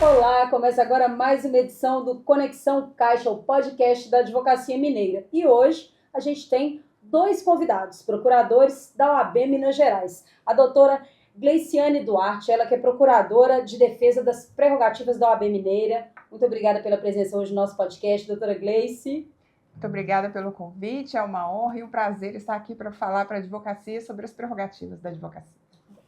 Olá, começa agora mais uma edição do Conexão Caixa, o podcast da Advocacia Mineira. E hoje a gente tem dois convidados, procuradores da OAB Minas Gerais. A doutora Gleiciane Duarte, ela que é procuradora de defesa das prerrogativas da OAB Mineira. Muito obrigada pela presença hoje no nosso podcast, doutora Gleice. Muito obrigada pelo convite, é uma honra e um prazer estar aqui para falar para a advocacia sobre as prerrogativas da advocacia.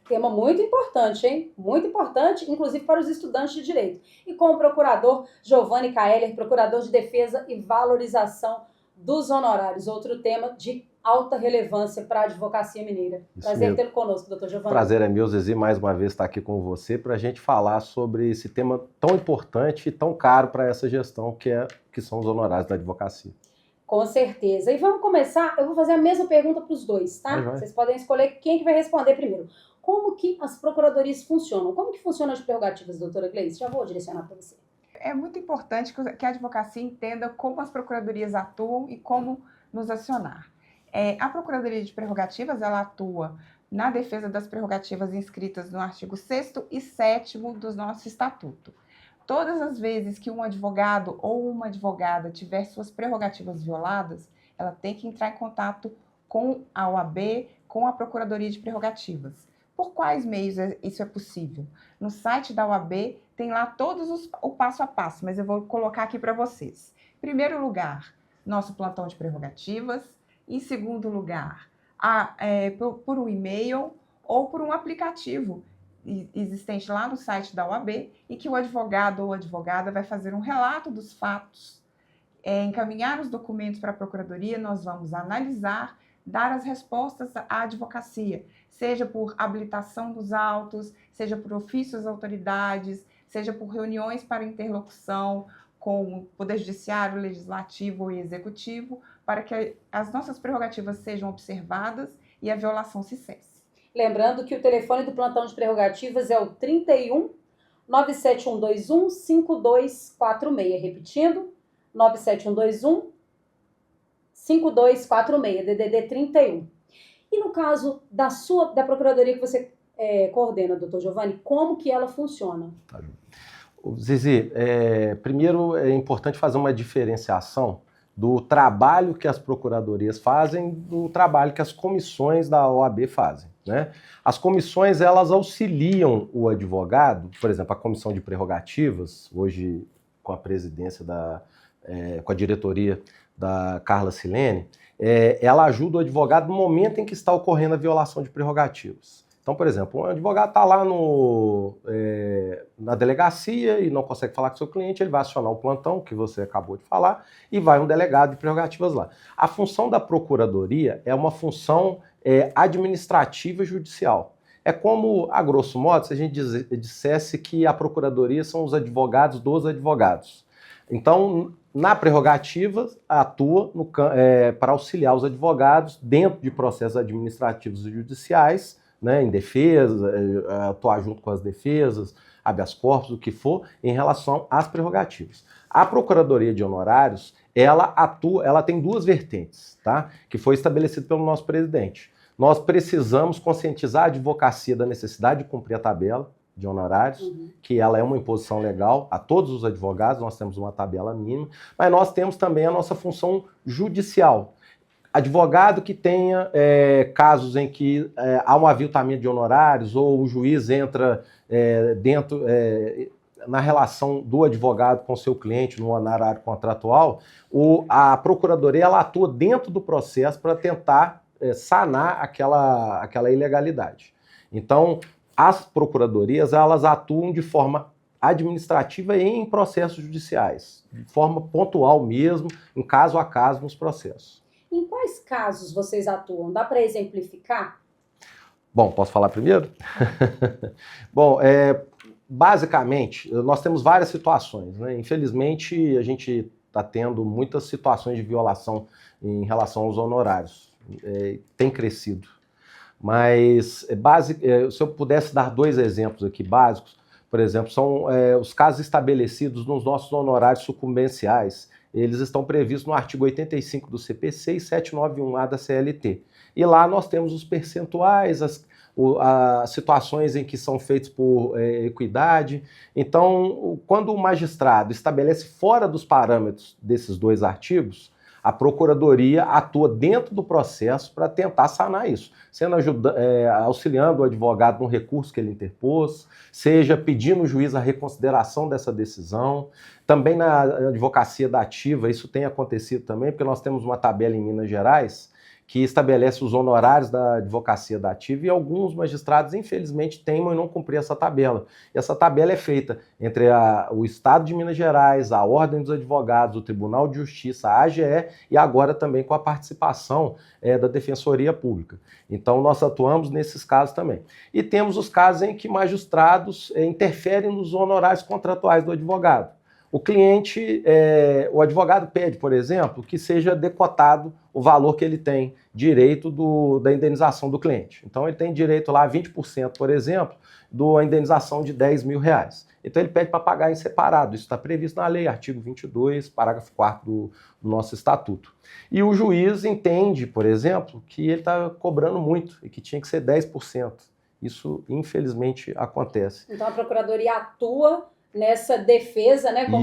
Tema muito importante, hein? Muito importante, inclusive para os estudantes de direito. E com o procurador Giovanni Kaeller, procurador de defesa e valorização dos honorários. Outro tema de alta relevância para a advocacia mineira. Prazer tê-lo conosco, doutor Giovanni. Prazer é meu, Zizi, mais uma vez estar aqui com você para a gente falar sobre esse tema tão importante e tão caro para essa gestão que são os honorários da advocacia. Com certeza. E vamos começar, eu vou fazer a mesma pergunta para os dois, tá? Vocês podem escolher quem que vai responder primeiro. Como que as procuradorias funcionam? Como que funcionam as prerrogativas, doutora Gleice? Já vou direcionar para você. É muito importante que a advocacia entenda como as procuradorias atuam e como nos acionar. A Procuradoria de Prerrogativas, ela atua na defesa das prerrogativas inscritas no artigo 6º e 7º do nosso estatuto. Todas as vezes que um advogado ou uma advogada tiver suas prerrogativas violadas, ela tem que entrar em contato com a OAB, com a Procuradoria de Prerrogativas. Por quais meios isso é possível? No site da OAB tem lá o passo a passo, mas eu vou colocar aqui para vocês. Em primeiro lugar, nosso plantão de prerrogativas. Em segundo lugar, por um e-mail ou por um aplicativo existente lá no site da OAB e que o advogado ou advogada vai fazer um relato dos fatos, encaminhar os documentos para a Procuradoria, nós vamos analisar, dar as respostas à advocacia, seja por habilitação dos autos, seja por ofícios às autoridades, seja por reuniões para interlocução com o Poder Judiciário, Legislativo e Executivo, para que as nossas prerrogativas sejam observadas e a violação se cesse. Lembrando que o telefone do plantão de prerrogativas é o 31 97121 5246. Repetindo, 97121 5246, DDD 31. E no caso da procuradoria que você coordena, doutor Giovanni, como que ela funciona? Zizi, primeiro é importante fazer uma diferenciação do trabalho que as procuradorias fazem do trabalho que as comissões da OAB fazem, né? As comissões, elas auxiliam o advogado, por exemplo, a comissão de prerrogativas, hoje com a presidência com a diretoria da Carla Silene, ela ajuda o advogado no momento em que está ocorrendo a violação de prerrogativas. Então, por exemplo, um advogado está lá na delegacia e não consegue falar com o seu cliente, ele vai acionar o plantão, que você acabou de falar, e vai um delegado de prerrogativas lá. A função da procuradoria é uma função administrativa e judicial. É como, a grosso modo, se a gente dissesse que a procuradoria são os advogados dos advogados. Então, na prerrogativa, atua para auxiliar os advogados dentro de processos administrativos e judiciais, né, em defesa, atuar junto com as defesas, habeas corpus, o que for, em relação às prerrogativas. A Procuradoria de Honorários, ela tem duas vertentes, tá, que foi estabelecido pelo nosso presidente. Nós precisamos conscientizar a advocacia da necessidade de cumprir a tabela de honorários, que ela é uma imposição legal a todos os advogados, nós temos uma tabela mínima, mas nós temos também a nossa função judicial. Advogado que tenha casos em que há um aviltamento de honorários ou o juiz entra na relação do advogado com seu cliente no honorário contratual, a procuradoria ela atua dentro do processo para tentar sanar aquela ilegalidade. Então, as procuradorias, elas atuam de forma administrativa e em processos judiciais, de forma pontual mesmo, em caso a caso nos processos. Em quais casos vocês atuam? Dá para exemplificar? Bom, posso falar primeiro? Bom, basicamente, nós temos várias situações, né? Infelizmente, a gente está tendo muitas situações de violação em relação aos honorários. Tem crescido. Mas, se eu pudesse dar dois exemplos aqui básicos, por exemplo, são os casos estabelecidos nos nossos honorários sucumbenciais. Eles estão previstos no artigo 85 do CPC e 791A da CLT. E lá nós temos os percentuais, as situações em que são feitos por equidade. Então, quando o magistrado estabelece fora dos parâmetros desses dois artigos, a Procuradoria atua dentro do processo para tentar sanar isso, sendo auxiliando o advogado no recurso que ele interpôs, seja pedindo ao juiz a reconsideração dessa decisão. Também na advocacia da ativa, isso tem acontecido também, porque nós temos uma tabela em Minas Gerais que estabelece os honorários da advocacia da ativa e alguns magistrados, infelizmente, teimam em não cumprir essa tabela. E essa tabela é feita entre o Estado de Minas Gerais, a Ordem dos Advogados, o Tribunal de Justiça, a AGE e agora também com a participação da Defensoria Pública. Então, nós atuamos nesses casos também. E temos os casos em que magistrados interferem nos honorários contratuais do advogado. O cliente, o advogado pede, por exemplo, que seja decotado o valor que ele tem direito da indenização do cliente. Então, ele tem direito lá a 20%, por exemplo, da indenização de R$10 mil. Então, ele pede para pagar em separado. Isso está previsto na lei, artigo 22, parágrafo 4º do nosso estatuto. E o juiz entende, por exemplo, que ele está cobrando muito e que tinha que ser 10%. Isso, infelizmente, acontece. Então, a Procuradoria atua nessa defesa, né, como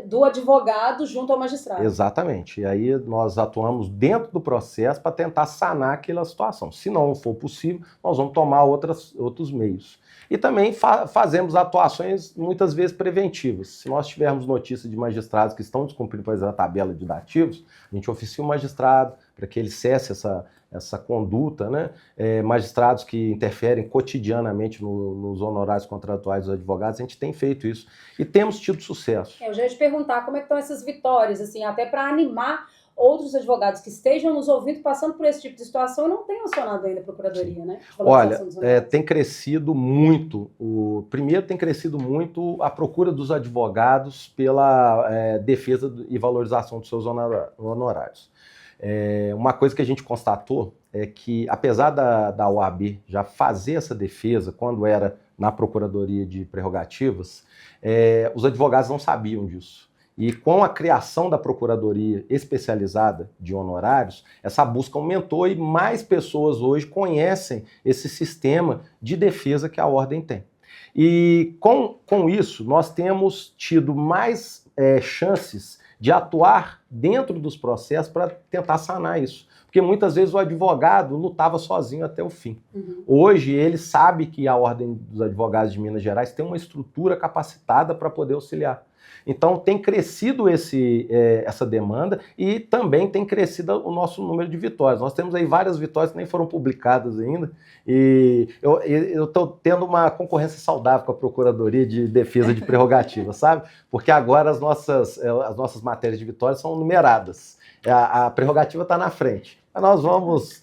do advogado junto ao magistrado. Exatamente. E aí nós atuamos dentro do processo para tentar sanar aquela situação. Se não for possível, nós vamos tomar outros meios. E também fazemos atuações muitas vezes preventivas. Se nós tivermos notícia de magistrados que estão descumprindo, por exemplo, a tabela de dativos, a gente oficia o magistrado para que ele cesse essa conduta, né? Magistrados que interferem cotidianamente nos honorários contratuais dos advogados, a gente tem feito isso e temos tido sucesso. Eu já ia te perguntar como é que estão essas vitórias, assim, até para animar outros advogados que estejam nos ouvindo, passando por esse tipo de situação e não tenham acionado ainda a Procuradoria, né? Olha, tem crescido muito, primeiro tem crescido muito a procura dos advogados pela defesa e valorização dos seus honorários. Uma coisa que a gente constatou é que, apesar da OAB já fazer essa defesa quando era na Procuradoria de Prerrogativas, os advogados não sabiam disso. E com a criação da Procuradoria especializada de honorários, essa busca aumentou e mais pessoas hoje conhecem esse sistema de defesa que a Ordem tem. E com isso, nós temos tido mais chances de atuar dentro dos processos para tentar sanar isso. Porque muitas vezes o advogado lutava sozinho até o fim. Uhum. Hoje ele sabe que a Ordem dos Advogados de Minas Gerais tem uma estrutura capacitada para poder auxiliar. Então tem crescido essa demanda e também tem crescido o nosso número de vitórias. Nós temos aí várias vitórias que nem foram publicadas ainda e eu estou tendo uma concorrência saudável com a Procuradoria de Defesa de Prerrogativas, sabe? Porque agora as nossas matérias de vitórias são numeradas. A prerrogativa está na frente. Nós vamos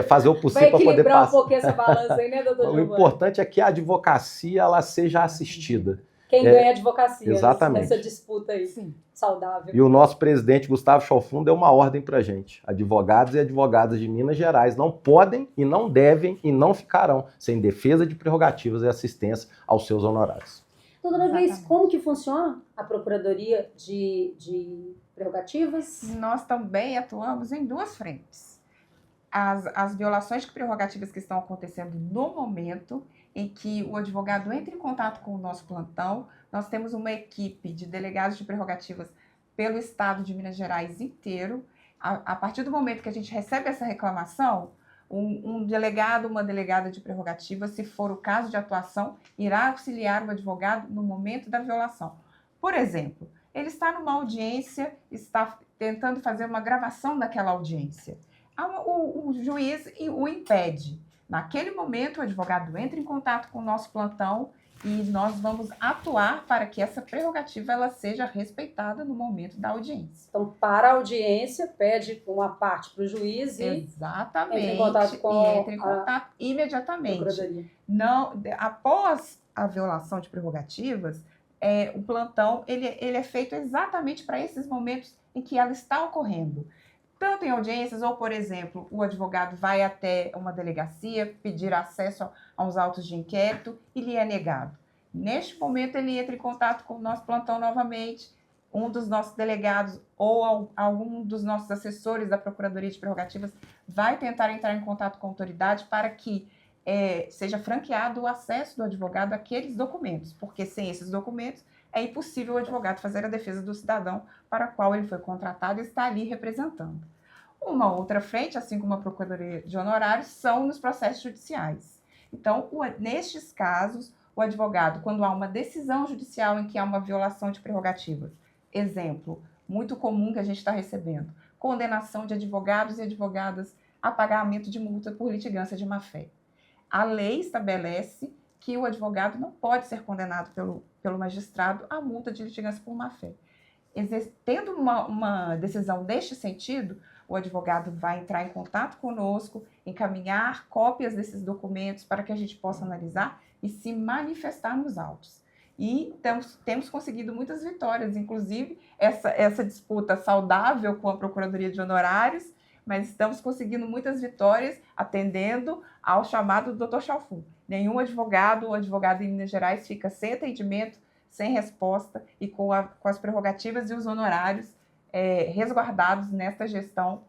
fazer o possível para poder passar. Vai equilibrar um pouquinho essa balança aí, né, doutor Giovanni? O importante é que a advocacia ela seja assistida. Quem ganha a advocacia exatamente. nessa disputa aí. Sim. Saudável. E o nosso presidente, Gustavo Chalfun, deu uma ordem para a gente. Advogados e advogadas de Minas Gerais não podem e não devem e não ficarão sem defesa de prerrogativas e assistência aos seus honorários. Doutora Gleice, como que funciona a Procuradoria de Prerrogativas? Nós também atuamos em duas frentes. As violações de prerrogativas que estão acontecendo no momento em que o advogado entra em contato com o nosso plantão, nós temos uma equipe de delegados de prerrogativas pelo estado de Minas Gerais inteiro. A partir do momento que a gente recebe essa reclamação, um delegado, uma delegada de prerrogativas, se for o caso de atuação, irá auxiliar o advogado no momento da violação. Por exemplo, ele está numa audiência, está tentando fazer uma gravação daquela audiência. O juiz o impede. Naquele momento, o advogado entra em contato com o nosso plantão e nós vamos atuar para que essa prerrogativa ela seja respeitada no momento da audiência. Então, para a audiência, pede uma parte para o juiz e exatamente, entra em contato com entra em contato imediatamente. Não, após a violação de prerrogativas, o plantão ele é feito exatamente para esses momentos em que ela está ocorrendo. Tanto em audiências, ou, por exemplo, o advogado vai até uma delegacia pedir acesso aos autos de inquérito e lhe é negado. Neste momento, ele entra em contato com o nosso plantão novamente, um dos nossos delegados ou algum dos nossos assessores da Procuradoria de Prerrogativas vai tentar entrar em contato com a autoridade para que seja franqueado o acesso do advogado àqueles documentos, porque sem esses documentos é impossível o advogado fazer a defesa do cidadão para o qual ele foi contratado e está ali representando. Uma outra frente, assim como a Procuradoria de Honorários, são nos processos judiciais. Então, nestes casos, o advogado, quando há uma decisão judicial em que há uma violação de prerrogativas, exemplo, muito comum que a gente está recebendo, condenação de advogados e advogadas a pagamento de multa por litigância de má-fé. A lei estabelece que o advogado não pode ser condenado pelo magistrado à multa de litigância por má-fé. Tendo uma decisão neste sentido, o advogado vai entrar em contato conosco, encaminhar cópias desses documentos para que a gente possa analisar e se manifestar nos autos. E temos conseguido muitas vitórias, inclusive essa disputa saudável com a Procuradoria de Honorários, mas estamos conseguindo muitas vitórias atendendo ao chamado do Dr. Chalfun. Nenhum advogado ou advogado em Minas Gerais fica sem atendimento, sem resposta e com as prerrogativas e os honorários resguardados nesta gestão,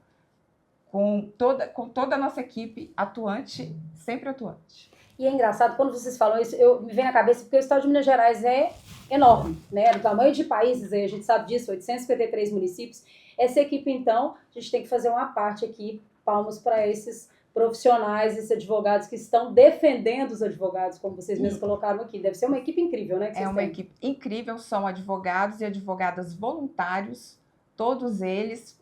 com toda a nossa equipe atuante, sempre atuante. E é engraçado, quando vocês falam isso, me vem na cabeça, porque o estado de Minas Gerais é enorme, né? Do tamanho de países, a gente sabe disso, 853 municípios. Essa equipe, então, a gente tem que fazer uma parte aqui, palmas para esses profissionais, esses advogados que estão defendendo os advogados, como vocês mesmos colocaram aqui. Deve ser uma equipe incrível, né? É uma equipe incrível, são advogados e advogadas voluntários, todos eles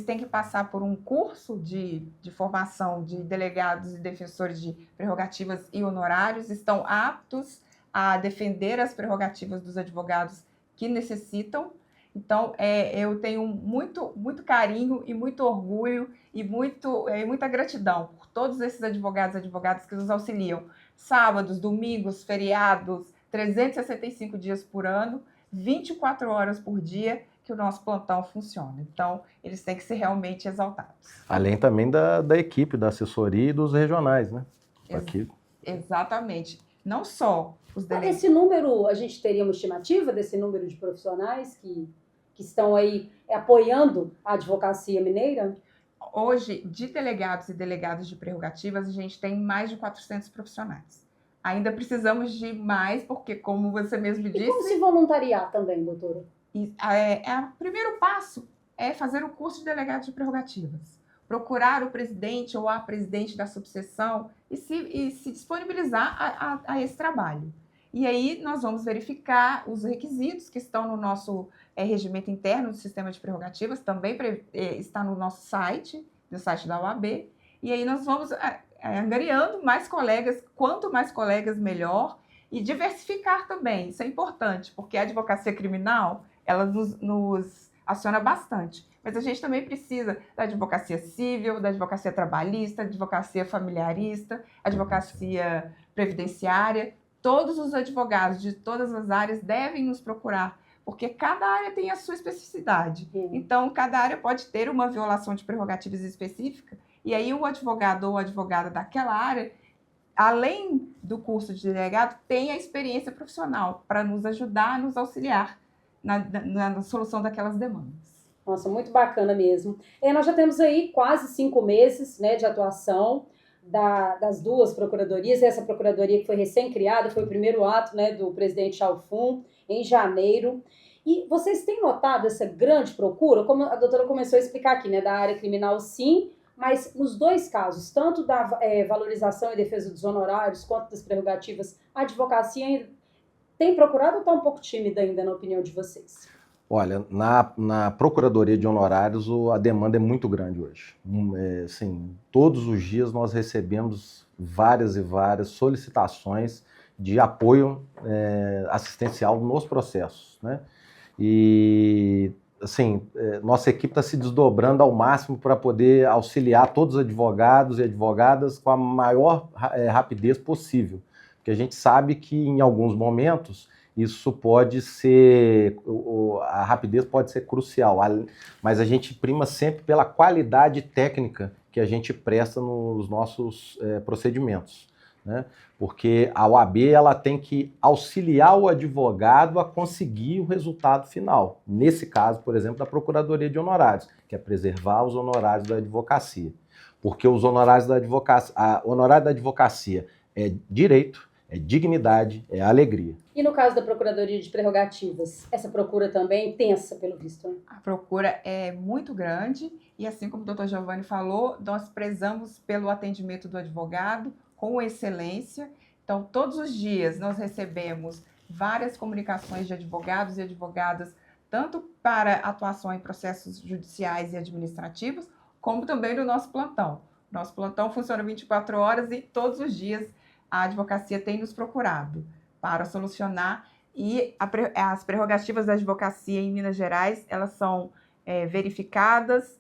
têm que passar por um curso de formação de delegados e defensores de prerrogativas e honorários, estão aptos a defender as prerrogativas dos advogados que necessitam. Então, eu tenho muito, muito carinho e muito orgulho e muita gratidão por todos esses advogados e advogadas que nos auxiliam. Sábados, domingos, feriados, 365 dias por ano, 24 horas por dia, que o nosso plantão funciona. Então, eles têm que ser realmente exaltados. Além também da equipe, da assessoria e dos regionais, né? Aqui. Exatamente. Não só os delegados. Esse número, a gente teria uma estimativa desse número de profissionais que estão aí apoiando a advocacia mineira? Hoje, de delegados e delegadas de prerrogativas, a gente tem mais de 400 profissionais. Ainda precisamos de mais, porque, como você mesmo disse... E como se voluntariar também, doutora? O primeiro passo é fazer o curso de delegado de prerrogativas. Procurar o presidente ou a presidente da subseção e se disponibilizar a esse trabalho. E aí nós vamos verificar os requisitos que estão no nosso regimento interno do sistema de prerrogativas, também está no nosso site, no site da OAB, e aí nós vamos angariando mais colegas, quanto mais colegas, melhor, e diversificar também, isso é importante, porque a advocacia criminal, ela nos aciona bastante, mas a gente também precisa da advocacia civil, da advocacia trabalhista, advocacia familiarista, advocacia previdenciária. Todos os advogados de todas as áreas devem nos procurar, porque cada área tem a sua especificidade. Então, cada área pode ter uma violação de prerrogativas específica, e aí o advogado ou a advogada daquela área, além do curso de delegado, tem a experiência profissional para nos ajudar, nos auxiliar na solução daquelas demandas. Nossa, muito bacana mesmo. Nós já temos aí quase 5 meses, né, de atuação das duas procuradorias. Essa procuradoria que foi recém-criada, foi o primeiro ato, né, do presidente Chalfun, em janeiro. E vocês têm notado essa grande procura? Como a doutora começou a explicar aqui, né, da área criminal, sim, mas nos dois casos, tanto da valorização e defesa dos honorários, quanto das prerrogativas, a advocacia tem procurado ou está um pouco tímida ainda, na opinião de vocês? Olha, na Procuradoria de Honorários, a demanda é muito grande hoje. Assim, todos os dias nós recebemos várias e várias solicitações de apoio assistencial nos processos, né? E, assim, nossa equipe está se desdobrando ao máximo para poder auxiliar todos os advogados e advogadas com a maior rapidez possível. Porque a gente sabe que, em alguns momentos, isso pode ser, a rapidez pode ser crucial, mas a gente prima sempre pela qualidade técnica que a gente presta nos nossos procedimentos. né? Porque a OAB ela tem que auxiliar o advogado a conseguir o resultado final. Nesse caso, por exemplo, da Procuradoria de Honorários, que é preservar os honorários da advocacia. Porque os honorários da advocacia, honorário da advocacia é direito, é dignidade, é alegria. E no caso da Procuradoria de Prerrogativas, essa procura também é intensa, pelo visto, né? A procura é muito grande e, assim como o doutor Giovanni falou, nós prezamos pelo atendimento do advogado com excelência. Então, todos os dias nós recebemos várias comunicações de advogados e advogadas, tanto para atuação em processos judiciais e administrativos, como também no nosso plantão. Nosso plantão funciona 24 horas e todos os dias a advocacia tem nos procurado para solucionar, e as prerrogativas da advocacia em Minas Gerais, elas são verificadas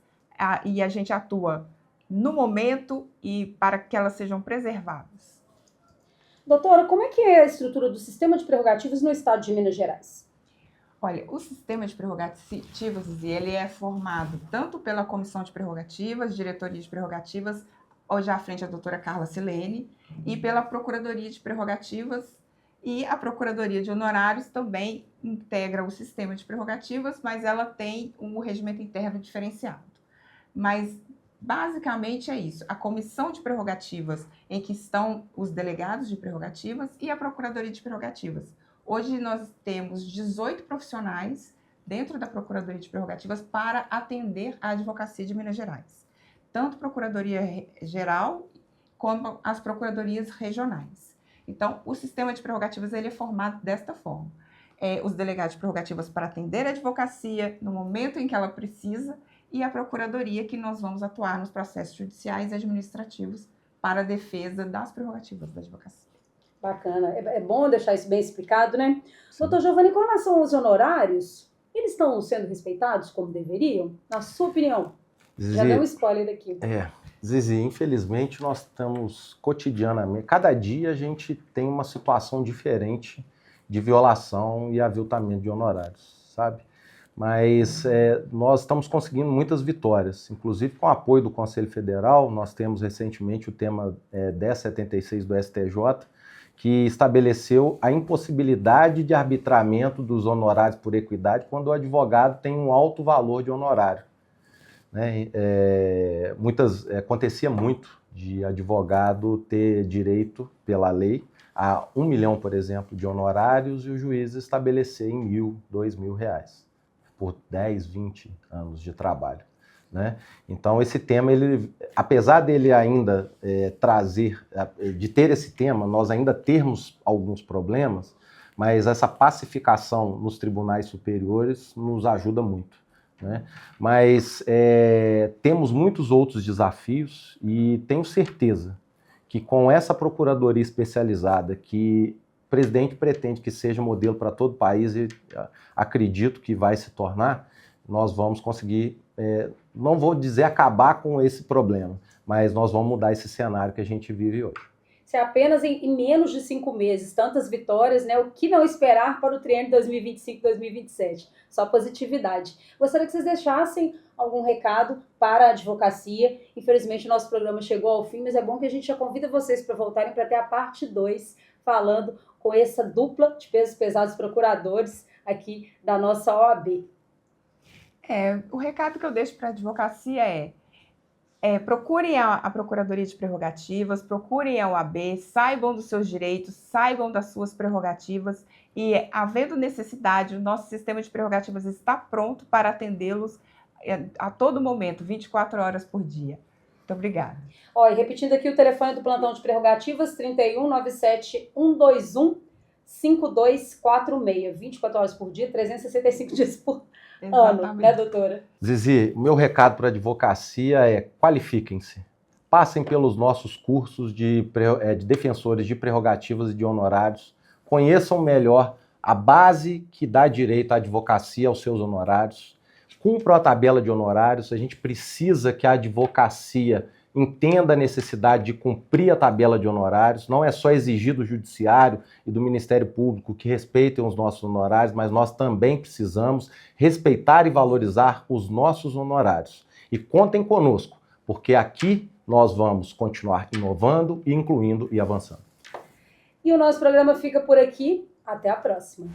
e a gente atua no momento e para que elas sejam preservadas. Doutora, como é que é a estrutura do sistema de prerrogativas no estado de Minas Gerais? Olha, o sistema de prerrogativas, ele é formado tanto pela Comissão de Prerrogativas, Diretoria de Prerrogativas, hoje à frente a doutora Carla Silene, e pela Procuradoria de Prerrogativas, e a Procuradoria de Honorários também integra o sistema de prerrogativas, mas ela tem um regimento interno diferenciado. Mas, basicamente, é isso. A Comissão de Prerrogativas, em que estão os delegados de prerrogativas, e a Procuradoria de Prerrogativas. Hoje nós temos 18 profissionais dentro da Procuradoria de Prerrogativas para atender a advocacia de Minas Gerais. Tanto Procuradoria Geral como as Procuradorias Regionais. Então, o sistema de prerrogativas ele é formado desta forma. Os delegados de prerrogativas para atender a advocacia no momento em que ela precisa e a Procuradoria que nós vamos atuar nos processos judiciais e administrativos para a defesa das prerrogativas da advocacia. Bacana. É bom deixar isso bem explicado, né? Doutor Giovanni, com relação aos honorários, eles estão sendo respeitados como deveriam? Na sua opinião? Zizi, já deu um spoiler daqui. Zizi, infelizmente nós estamos cotidianamente, cada dia a gente tem uma situação diferente de violação e aviltamento de honorários, sabe? Mas nós estamos conseguindo muitas vitórias, inclusive com o apoio do Conselho Federal. Nós temos recentemente o tema 1076 do STJ, que estabeleceu a impossibilidade de arbitramento dos honorários por equidade quando o advogado tem um alto valor de honorário. Né? Acontecia muito de advogado ter direito, pela lei, a 1 milhão, por exemplo, de honorários e o juiz estabelecer em R$ 1.000, R$ 2.000, por 10, 20 anos de trabalho. Né? Então, esse tema, apesar dele ainda de ter esse tema, nós ainda termos alguns problemas, mas essa pacificação nos tribunais superiores nos ajuda muito. Né? Mas temos muitos outros desafios e tenho certeza que com essa procuradoria especializada, que o presidente pretende que seja modelo para todo o país e acredito que vai se tornar, nós vamos conseguir, não vou dizer acabar com esse problema, mas nós vamos mudar esse cenário que a gente vive hoje. Se apenas em menos de 5 meses, tantas vitórias, né? O que não esperar para o triênio 2025-2027? Só positividade. Gostaria que vocês deixassem algum recado para a advocacia. Infelizmente, o nosso programa chegou ao fim, mas é bom que a gente já convida vocês para voltarem para ter a parte 2, falando com essa dupla de pesos pesados procuradores aqui da nossa OAB. O recado que eu deixo para a advocacia procurem a Procuradoria de Prerrogativas, procurem a OAB, saibam dos seus direitos, saibam das suas prerrogativas e, havendo necessidade, o nosso sistema de prerrogativas está pronto para atendê-los a todo momento, 24 horas por dia. Muito obrigada. E repetindo aqui o telefone do plantão de prerrogativas, 3197-121-5246, 24 horas por dia, 365 dias por ano, né, doutora? Zizi, o meu recado para a advocacia é: qualifiquem-se. Passem pelos nossos cursos de defensores de prerrogativas e de honorários. Conheçam melhor a base que dá direito à advocacia aos seus honorários. Cumpram a tabela de honorários. A gente precisa que a advocacia entenda a necessidade de cumprir a tabela de honorários. Não é só exigir do Judiciário e do Ministério Público que respeitem os nossos honorários, mas nós também precisamos respeitar e valorizar os nossos honorários. E contem conosco, porque aqui nós vamos continuar inovando, incluindo e avançando. E o nosso programa fica por aqui. Até a próxima.